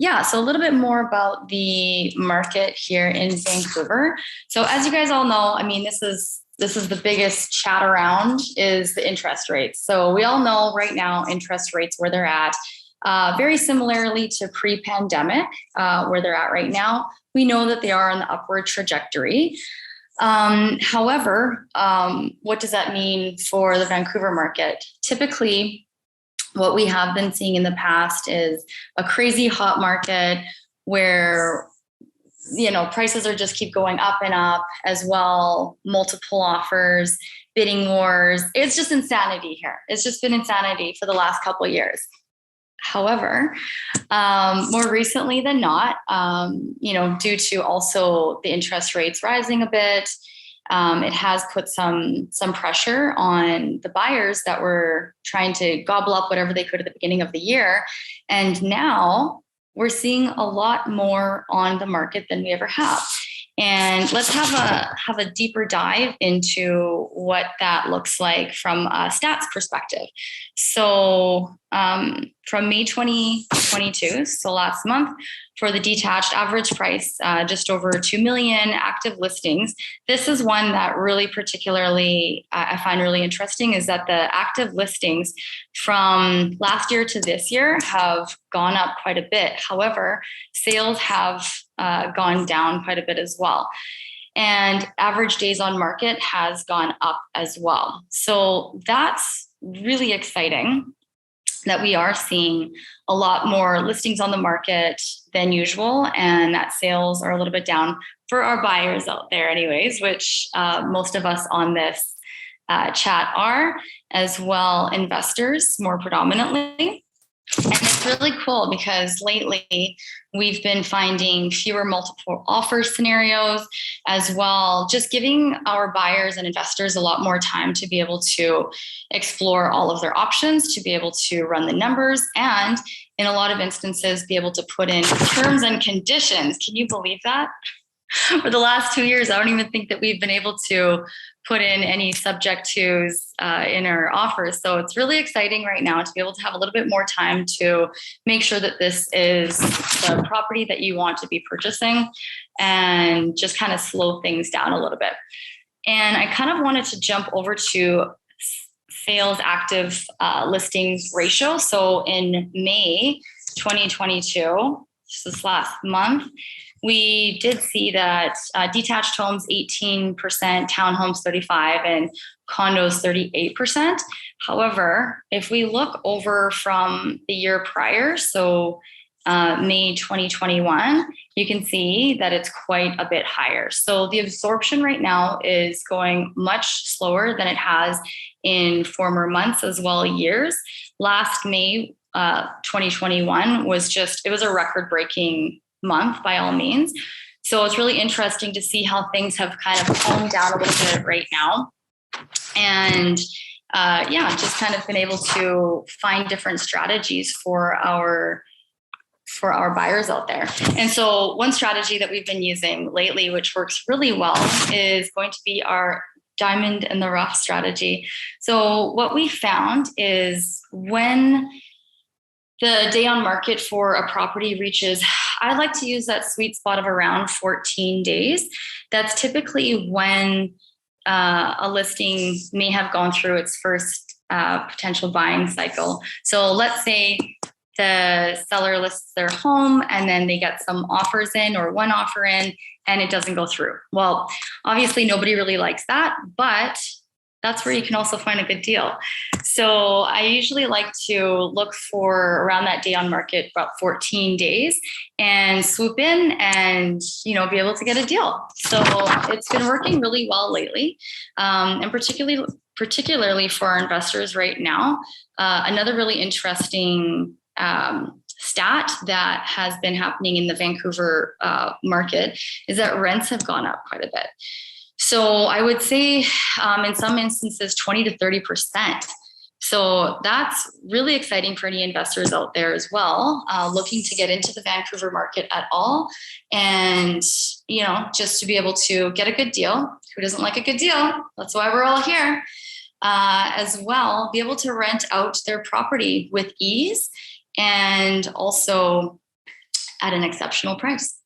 Yeah, so a little bit more about the market here in Vancouver. So as you guys all know, I mean, this is the biggest chat around is the interest rates. So we all know right now interest rates where they're at, very similarly to pre-pandemic, where they're at right now. We know that they are on the upward trajectory. However, what does that mean for the Vancouver market? Typically, what we have been seeing in the past is a crazy hot market where prices are just keep going up and up as well, multiple offers, bidding wars. It's just insanity here. It's just been insanity for the last couple of years. However, more recently than not, due to also the interest rates rising a bit, it has put some pressure on the buyers that were trying to gobble up whatever they could at the beginning of the year. And now we're seeing a lot more on the market than we ever have. And let's have a deeper dive into what that looks like from a stats perspective. So from May 2022, so last month, for the detached average price, just over 2 million active listings. This is one that really particularly I find really interesting is that the active listings from last year to this year have gone up quite a bit. However, sales have gone down quite a bit as well. And average days on market has gone up as well. So that's really exciting that we are seeing a lot more listings on the market than usual, and that sales are a little bit down for our buyers out there anyways, which most of us on this chat are, as well investors more predominantly. And it's really cool because lately we've been finding fewer multiple offer scenarios as well, just giving our buyers and investors a lot more time to be able to explore all of their options, to be able to run the numbers, and in a lot of instances, be able to put in terms and conditions. Can you believe that? For the last 2 years, I don't even think that we've been able to put in any subject tos in our offers. So it's really exciting right now to be able to have a little bit more time to make sure that this is the property that you want to be purchasing and just kind of slow things down a little bit. And I kind of wanted to jump over to sales active listings ratio. So in May 2022, this last month, we did see that detached homes 18%, townhomes 35%, and condos 38%. However, if we look over from the year prior, so May 2021, you can see that it's quite a bit higher. So the absorption right now is going much slower than it has in former months as well years. Last May 2021 was it was a record-breaking month by all means. So it's really interesting to see how things have kind of calmed down a little bit right now. And just kind of been able to find different strategies for our buyers out there. And so one strategy that we've been using lately, which works really well, is going to be our diamond in the rough strategy. So what we found is when the day on market for a property reaches, I like to use that sweet spot of around 14 days. That's typically when a listing may have gone through its first potential buying cycle. So let's say the seller lists their home and then they get some offers in or one offer in and it doesn't go through. Well, obviously nobody really likes that, but that's where you can also find a good deal. So I usually like to look for around that day on market, about 14 days, and swoop in and, be able to get a deal. So it's been working really well lately. And particularly for our investors right now. Another really interesting stat that has been happening in the Vancouver market is that rents have gone up quite a bit. So I would say in some instances, 20 to 30%. So that's really exciting for any investors out there as well, looking to get into the Vancouver market at all. And, just to be able to get a good deal. Who doesn't like a good deal? That's why we're all here. As well, be able to rent out their property with ease and also at an exceptional price.